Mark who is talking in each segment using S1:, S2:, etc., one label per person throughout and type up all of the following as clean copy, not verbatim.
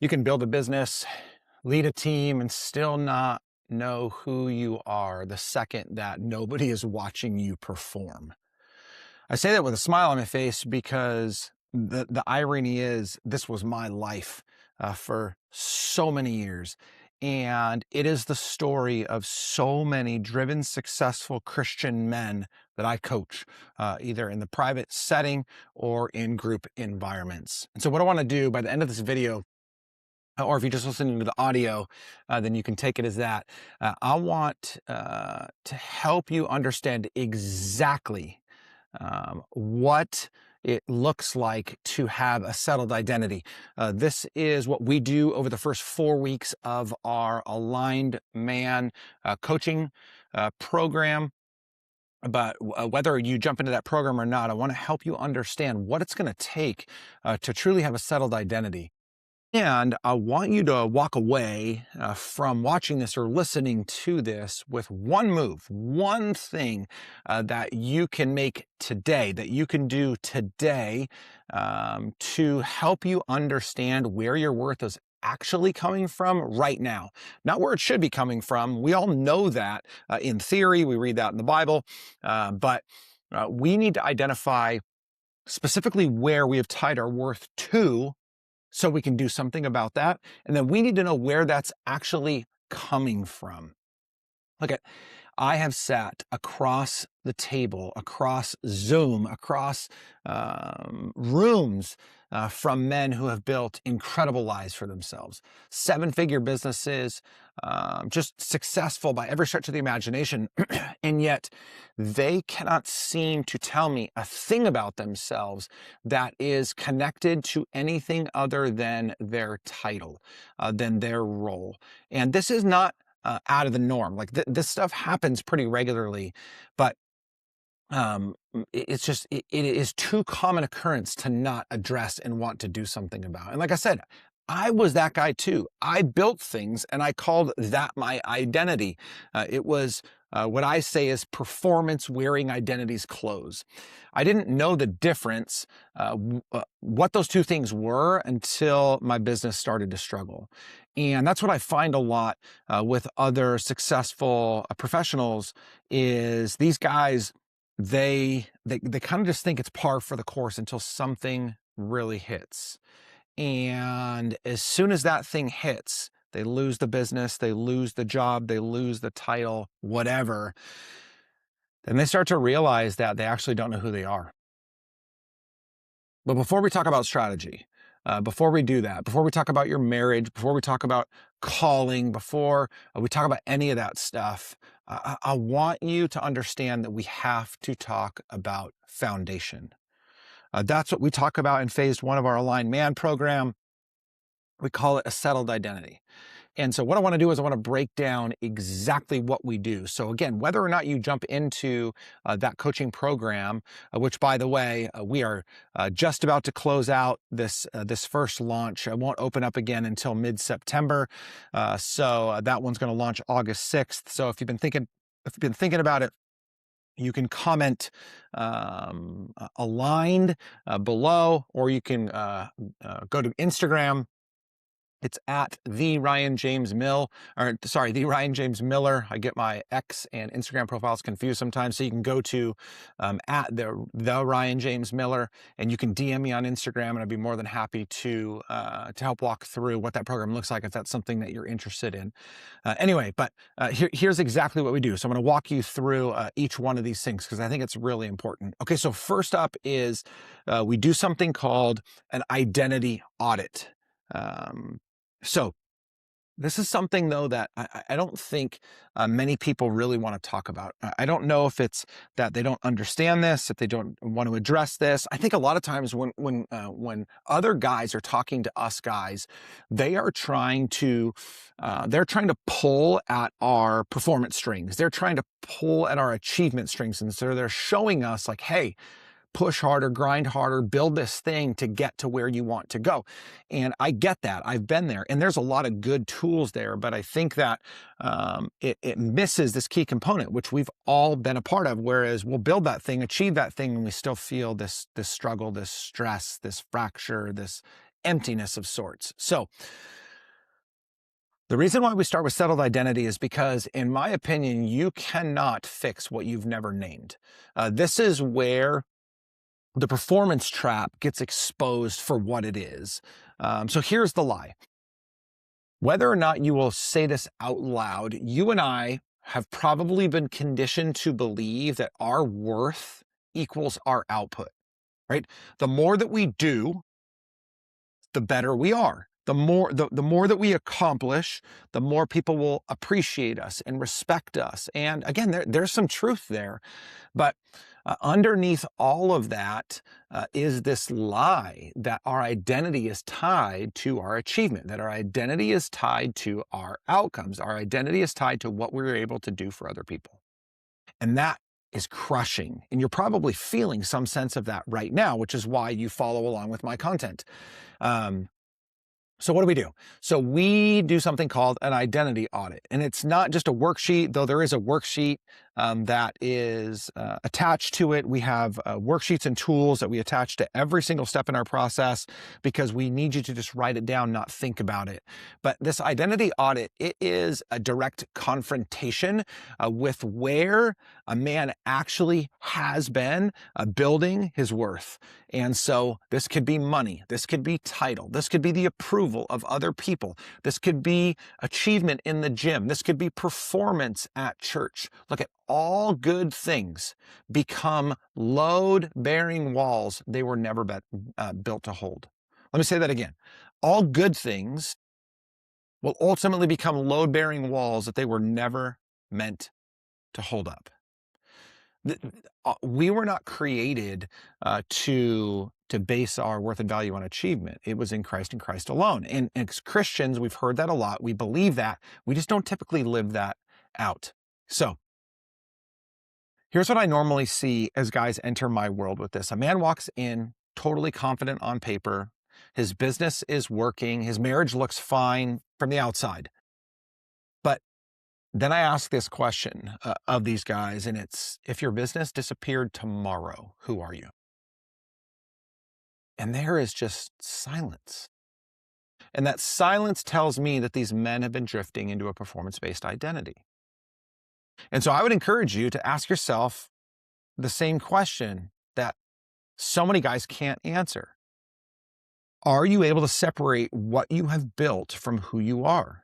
S1: You can build a business, lead a team, and still not know who you are the second that nobody is watching you perform. I say that with a smile on my face because the irony is this was my life for so many years. And it is the story of so many driven, successful Christian men that I coach, either in the private setting or in group environments. And so, what I want to do by the end of this video, or if you're just listening to the audio, then you can take it as that. I want to help you understand exactly what it looks like to have a settled identity. This is what we do over the first 4 weeks of our Aligned Man coaching program. But whether you jump into that program or not, I want to help you understand what it's going to take to truly have a settled identity. And I want you to walk away from watching this or listening to this with one move, one thing that you can make today, that you can do today to help you understand where your worth is actually coming from right now, not where it should be coming from. We all know that in theory, we read that in the Bible, but we need to identify specifically where we have tied our worth to so we can do something about that. And then we need to know where that's actually coming from. Look at, I have sat across the table, across Zoom, across rooms from men who have built incredible lives for themselves, 7-figure businesses, just successful by every stretch of the imagination. And yet they cannot seem to tell me a thing about themselves that is connected to anything other than their title, than their role. And this is not out of the norm. Like this stuff happens pretty regularly, but it's just, it is too common occurrence to not address and want to do something about. And like I said, I was that guy too. I built things and I called that my identity. It was what I say is performance wearing identity's clothes. I didn't know the difference, what those two things were until my business started to struggle. And that's what I find a lot with other successful professionals is these guys, they kind of just think it's par for the course until something really hits. And as soon as that thing hits, they lose the business, they lose the job, they lose the title, whatever. Then they start to realize that they actually don't know who they are. But before we talk about strategy, before we do that, before we talk about your marriage, before we talk about calling, before we talk about any of that stuff, I want you to understand that we have to talk about foundation. That's what we talk about in phase 1 of our Aligned Man program. We call it a settled identity. And so what I want to do is I want to break down exactly what we do. So again, whether or not you jump into that coaching program, which by the way, we are just about to close out this first launch. I won't open up again until mid-September. So that one's going to launch August 6th. So if you've been thinking about it, you can comment aligned below, or you can go to Instagram. It's at the Ryan James Mill, or sorry, the Ryan James Miller. I get my X and Instagram profiles confused sometimes. So you can go to at the Ryan James Miller, and you can DM me on Instagram, and I'd be more than happy to help walk through what that program looks like if that's something that you're interested in. Anyway, but here's exactly what we do. So I'm going to walk you through each one of these things because I think it's really important. Okay, so first up is we do something called an identity audit. So this is something though that I don't think many people really want to talk about. I don't know if it's that they don't understand this, if they don't want to address this. I think a lot of times when other guys are talking to us guys, they are trying to pull at our performance strings. They're trying to pull at our achievement strings, and so they're showing us like, hey, push harder, grind harder, build this thing to get to where you want to go. And I get that. I've been there. And there's a lot of good tools there. But I think that it misses this key component, which we've all been a part of. Whereas we'll build that thing, achieve that thing, and we still feel this struggle, this stress, this fracture, this emptiness of sorts. So the reason why we start with settled identity is because, in my opinion, you cannot fix what you've never named. This is where the performance trap gets exposed for what it is. So here's the lie. Whether or not you will say this out loud, you and I have probably been conditioned to believe that our worth equals our output, right? The more that we do, the better we are. The more that we accomplish, the more people will appreciate us and respect us. And again, there's some truth there. But underneath all of that is this lie that our identity is tied to our achievement, that our identity is tied to our outcomes. Our identity is tied to what we're able to do for other people. And that is crushing. And you're probably feeling some sense of that right now, which is why you follow along with my content. So what do? So we do something called an identity audit. And it's not just a worksheet, though there is a worksheet that is attached to it. We have worksheets and tools that we attach to every single step in our process because we need you to just write it down, not think about it. But this identity audit, it is a direct confrontation with where a man actually has been building his worth. And so this could be money, this could be title, this could be the approval of other people, this could be achievement in the gym, this could be performance at church. Look, at all good things become load-bearing walls they were never built to hold. Let me say that again. All good things will ultimately become load-bearing walls that they were never meant to hold up. We were not created to base our worth and value on achievement. It was in Christ and Christ alone. And as Christians, we've heard that a lot. We believe that. We just don't typically live that out. So here's what I normally see as guys enter my world with this. A man walks in totally confident on paper. His business is working. His marriage looks fine from the outside. But then I ask this question of these guys, and it's, if your business disappeared tomorrow, who are you? And there is just silence. And that silence tells me that these men have been drifting into a performance-based identity. And so I would encourage you to ask yourself the same question that so many guys can't answer. Are you able to separate what you have built from who you are?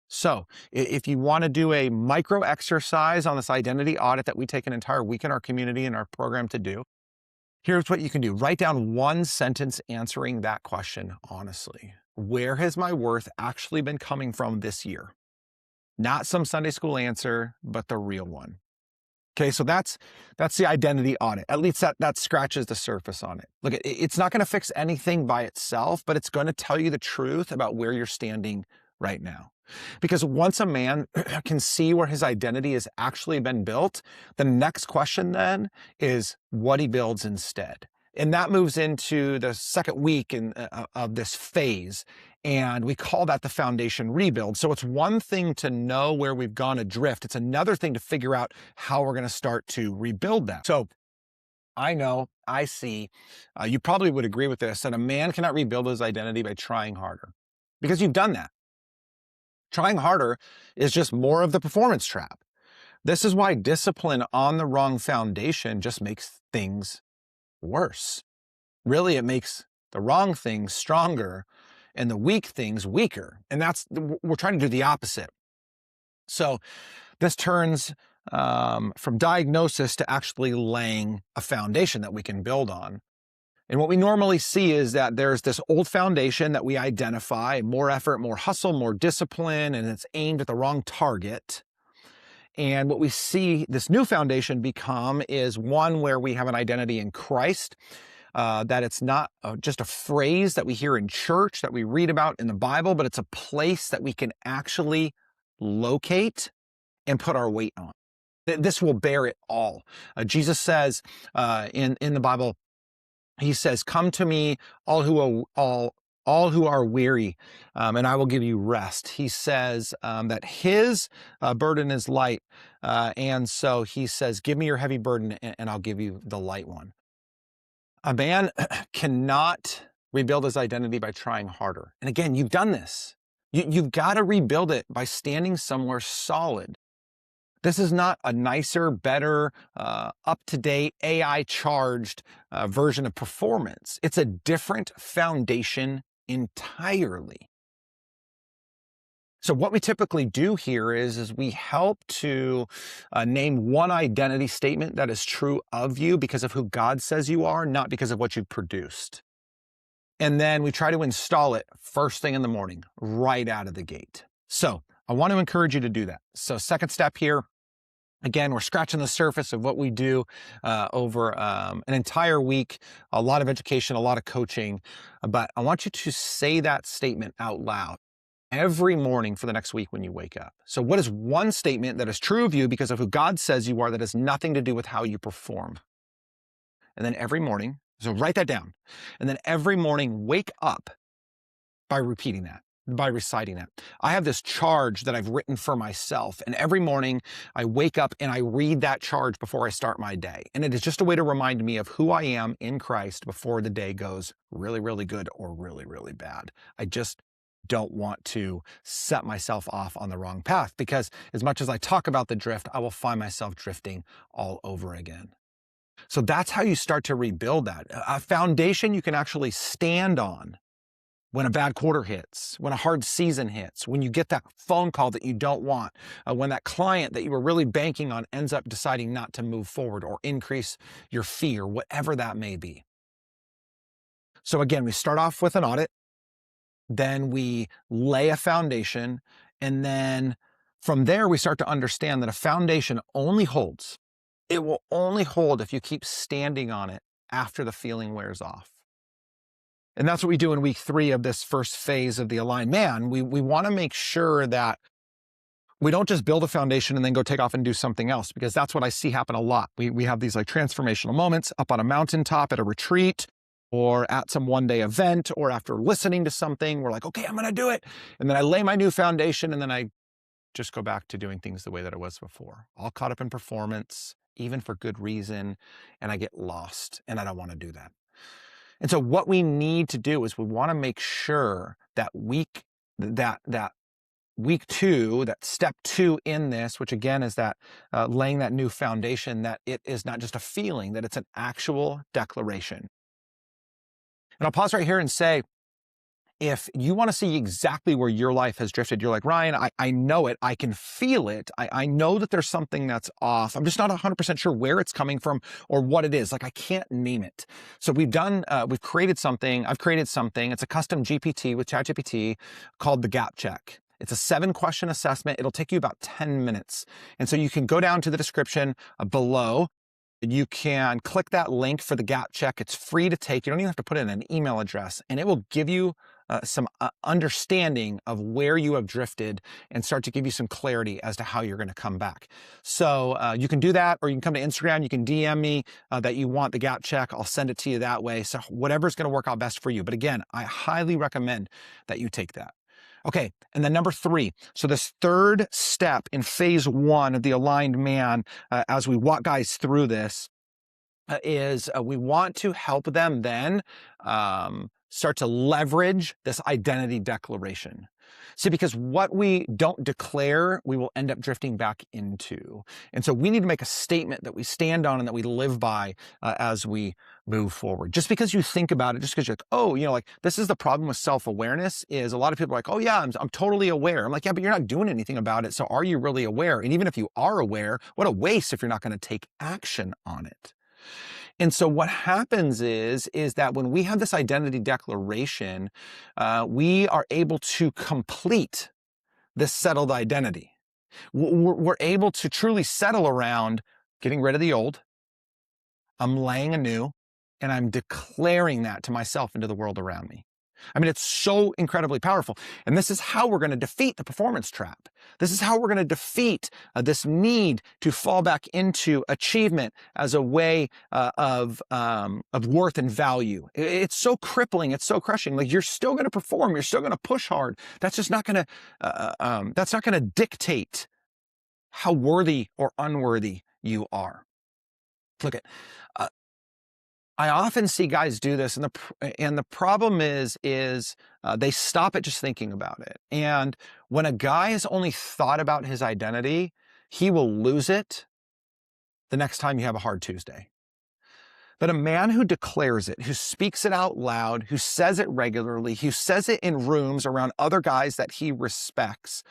S1: So if you want to do a micro exercise on this identity audit that we take an entire week in our community and our program to do, here's what you can do. Write down one sentence answering that question honestly. Where has my worth actually been coming from this year? Not some Sunday school answer, but the real one. Okay, so that's the identity audit. At least that scratches the surface on it. Look, it's not going to fix anything by itself, but it's going to tell you the truth about where you're standing right now. Because once a man can see where his identity has actually been built, the next question then is what he builds instead. And that moves into the second week of this phase. And we call that the foundation rebuild. So it's one thing to know where we've gone adrift. It's another thing to figure out how we're going to start to rebuild that. So I know, I see, you probably would agree with this, that a man cannot rebuild his identity by trying harder. Because you've done that. Trying harder is just more of the performance trap. This is why discipline on the wrong foundation just makes things worse. Really, it makes the wrong things stronger and the weak things weaker. And we're trying to do the opposite. So this turns from diagnosis to actually laying a foundation that we can build on. And what we normally see is that there's this old foundation that we identify, more effort, more hustle, more discipline, and it's aimed at the wrong target. And what we see this new foundation become is one where we have an identity in Christ, that it's not just a phrase that we hear in church, that we read about in the Bible, but it's a place that we can actually locate and put our weight on. This will bear it all. Jesus says in the Bible, he says, "Come to me, all who are weary, and I will give you rest." He says that his burden is light, and so he says, "Give me your heavy burden, and I'll give you the light one." A man cannot rebuild his identity by trying harder. And again, you've done this. You've got to rebuild it by standing somewhere solid. This is not a nicer, better, up-to-date, AI-charged version of performance. It's a different foundation entirely. So what we typically do here is we help to name one identity statement that is true of you because of who God says you are, not because of what you've produced. And then we try to install it first thing in the morning, right out of the gate. So I want to encourage you to do that. So second step here, again, we're scratching the surface of what we do over an entire week, a lot of education, a lot of coaching, but I want you to say that statement out loud every morning for the next week when you wake up. So what is one statement that is true of you because of who God says you are that has nothing to do with how you perform? And then every morning, so write that down. And then every morning, wake up by repeating that, by reciting that. I have this charge that I've written for myself. And every morning I wake up and I read that charge before I start my day. And it is just a way to remind me of who I am in Christ before the day goes really, really good or really, really bad. I just don't want to set myself off on the wrong path because as much as I talk about the drift, I will find myself drifting all over again. So that's how you start to rebuild that. A foundation you can actually stand on when a bad quarter hits, when a hard season hits, when you get that phone call that you don't want, when that client that you were really banking on ends up deciding not to move forward or increase your fee or whatever that may be. So again, we start off with an audit, then we lay a foundation, and then from there we start to understand that a foundation only holds. It will only hold if you keep standing on it after the feeling wears off. And that's what we do in week 3 of this first phase of the aligned man. We want to make sure that we don't just build a foundation and then go take off and do something else, because that's what I see happen a lot. We have these like transformational moments up on a mountaintop at a retreat or at some one-day event or after listening to something. We're like, okay, I'm going to do it. And then I lay my new foundation and then I just go back to doing things the way that it was before, all caught up in performance, even for good reason. And I get lost and I don't want to do that. And so what we need to do is we want to make sure that week 2, that step 2 in this, which again is that laying that new foundation, that it is not just a feeling, that it's an actual declaration. And I'll pause right here and say, if you want to see exactly where your life has drifted, you're like, Ryan, I know it. I can feel it. I know that there's something that's off. I'm just not 100% sure where it's coming from or what it is. Like, I can't name it. So we've created something. I've created something. It's a custom GPT with ChatGPT called the Gap Check. It's a 7-question assessment. It'll take you about 10 minutes. And so you can go down to the description below. You can click that link for the Gap Check. It's free to take. You don't even have to put in an email address, and it will give you some understanding of where you have drifted and start to give you some clarity as to how you're going to come back. So you can do that, or you can come to Instagram. You can DM me that you want the Gap Check. I'll send it to you that way. So whatever's going to work out best for you. But again, I highly recommend that you take that. Okay, and then number 3. So this third step in phase 1 of the aligned man, as we walk guys through this, is we want to help them then start to leverage this identity declaration. See, because what we don't declare, we will end up drifting back into. And so we need to make a statement that we stand on and that we live by as we move forward. Just because you think about it, just because you're like, oh, like this is the problem with self-awareness, is a lot of people are like, oh yeah, I'm totally aware. I'm like, yeah, but you're not doing anything about it. So are you really aware? And even if you are aware, what a waste if you're not going to take action on it. And so what happens is that when we have this identity declaration, we are able to complete this settled identity. We're able to truly settle around getting rid of the old. I'm laying a new, and I'm declaring that to myself and to the world around me. I mean, it's so incredibly powerful. And this is how we're going to defeat the performance trap. This is how we're going to defeat this need to fall back into achievement as a way of worth and value. It's so crippling. It's so crushing. Like, you're still going to perform. You're still going to push hard. That's just not going to, that's not going to dictate how worthy or unworthy you are. Look at, I often see guys do this, and the problem is they stop at just thinking about it. And when a guy has only thought about his identity, he will lose it the next time you have a hard Tuesday. But a man who declares it, who speaks it out loud, who says it regularly, who says it in rooms around other guys that he respects,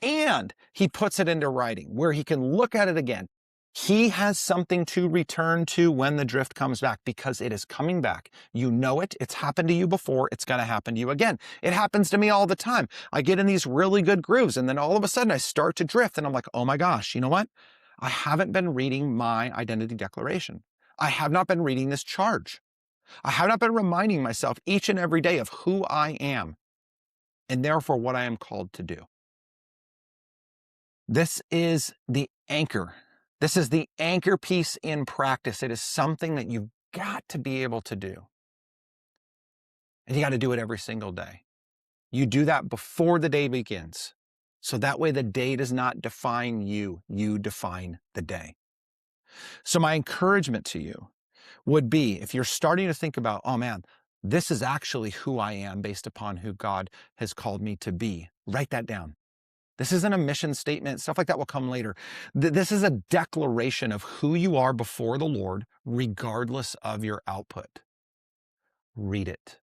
S1: and he puts it into writing where he can look at it again. He has something to return to when the drift comes back, because it is coming back. You know it. It's happened to you before. It's going to happen to you again. It happens to me all the time. I get in these really good grooves, and then all of a sudden I start to drift, and I'm like, oh my gosh, you know what? I haven't been reading my identity declaration. I have not been reading this charge. I have not been reminding myself each and every day of who I am, and therefore what I am called to do. This is the anchor. This is the anchor piece in practice. It is something that you've got to be able to do. And you got to do it every single day. You do that before the day begins. So that way the day does not define you. You define the day. So my encouragement to you would be, if you're starting to think about, oh man, this is actually who I am based upon who God has called me to be, write that down. This isn't a mission statement. Stuff like that will come later. This is a declaration of who you are before the Lord, regardless of your output. Read it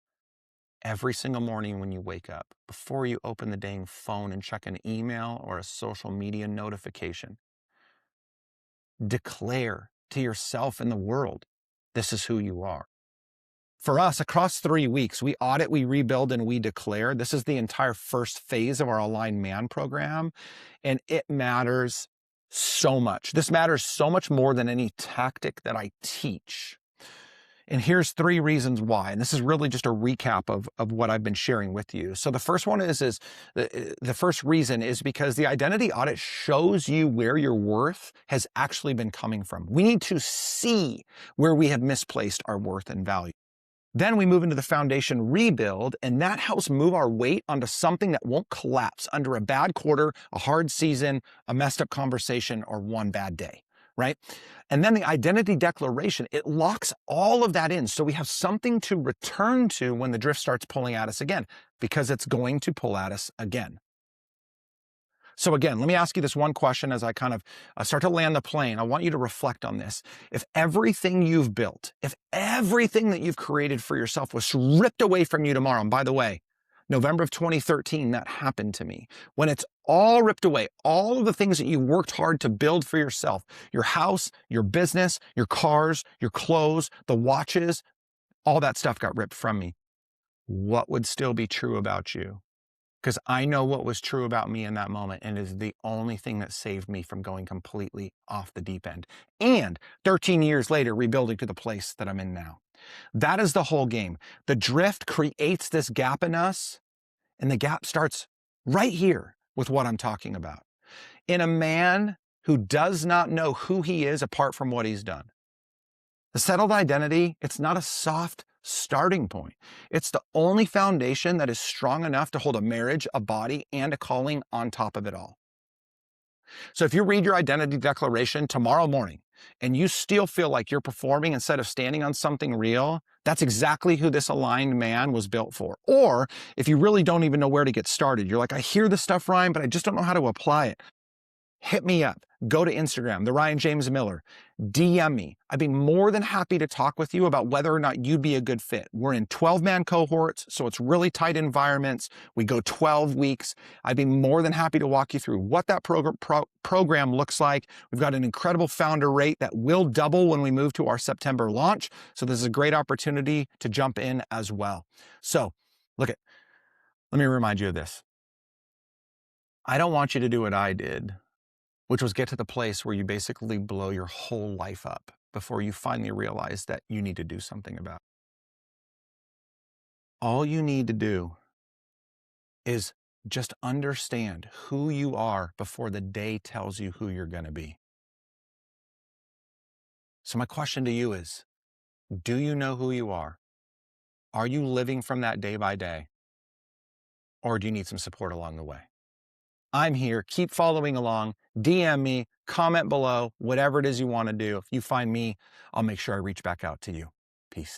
S1: every single morning when you wake up, before you open the dang phone and check an email or a social media notification. Declare to yourself and the world, this is who you are. For us, across 3 weeks, we audit, we rebuild, and we declare. This is the entire first phase of our Aligned Man program, and it matters so much. This matters so much more than any tactic that I teach. And here's 3 reasons why. And this is really just a recap of what I've been sharing with you. So the first one is the first reason is because the identity audit shows you where your worth has actually been coming from. We need to see where we have misplaced our worth and value. Then we move into the foundation rebuild, and that helps move our weight onto something that won't collapse under a bad quarter, a hard season, a messed up conversation, or one bad day, right? And then the identity declaration, it locks all of that in. So we have something to return to when the drift starts pulling at us again, because it's going to pull at us again. So again, let me ask you this one question as I kind of start to land the plane. I want you to reflect on this. If everything you've built, if everything that you've created for yourself was ripped away from you tomorrow, and by the way, November of 2013, that happened to me. When it's all ripped away, all of the things that you worked hard to build for yourself, your house, your business, your cars, your clothes, the watches, all that stuff got ripped from me. What would still be true about you? Because I know what was true about me in that moment, and is the only thing that saved me from going completely off the deep end. And 13 years later, rebuilding to the place that I'm in now. That is the whole game. The drift creates this gap in us, and the gap starts right here with what I'm talking about. In a man who does not know who he is apart from what he's done. The settled identity, it's not a soft starting point. It's the only foundation that is strong enough to hold a marriage, a body, and a calling on top of it all. So if you read your identity declaration tomorrow morning and you still feel like you're performing instead of standing on something real, that's exactly who this aligned man was built for. Or if you really don't even know where to get started, you're like, I hear this stuff, Ryan, but I just don't know how to apply it. Hit me up. Go to Instagram, the Ryan James Miller. DM me. I'd be more than happy to talk with you about whether or not you'd be a good fit. We're in 12-man cohorts, so it's really tight environments. We go 12 weeks. I'd be more than happy to walk you through what that program looks like. We've got an incredible founder rate that will double when we move to our September launch. So this is a great opportunity to jump in as well. So let me remind you of this. I don't want you to do what I did, which was get to the place where you basically blow your whole life up before you finally realize that you need to do something about it. All you need to do is just understand who you are before the day tells you who you're going to be. So my question to you is, do you know who you are? Are you living from that day by day? Or do you need some support along the way? I'm here. Keep following along. DM me, comment below, whatever it is you want to do. If you find me, I'll make sure I reach back out to you. Peace. Peace.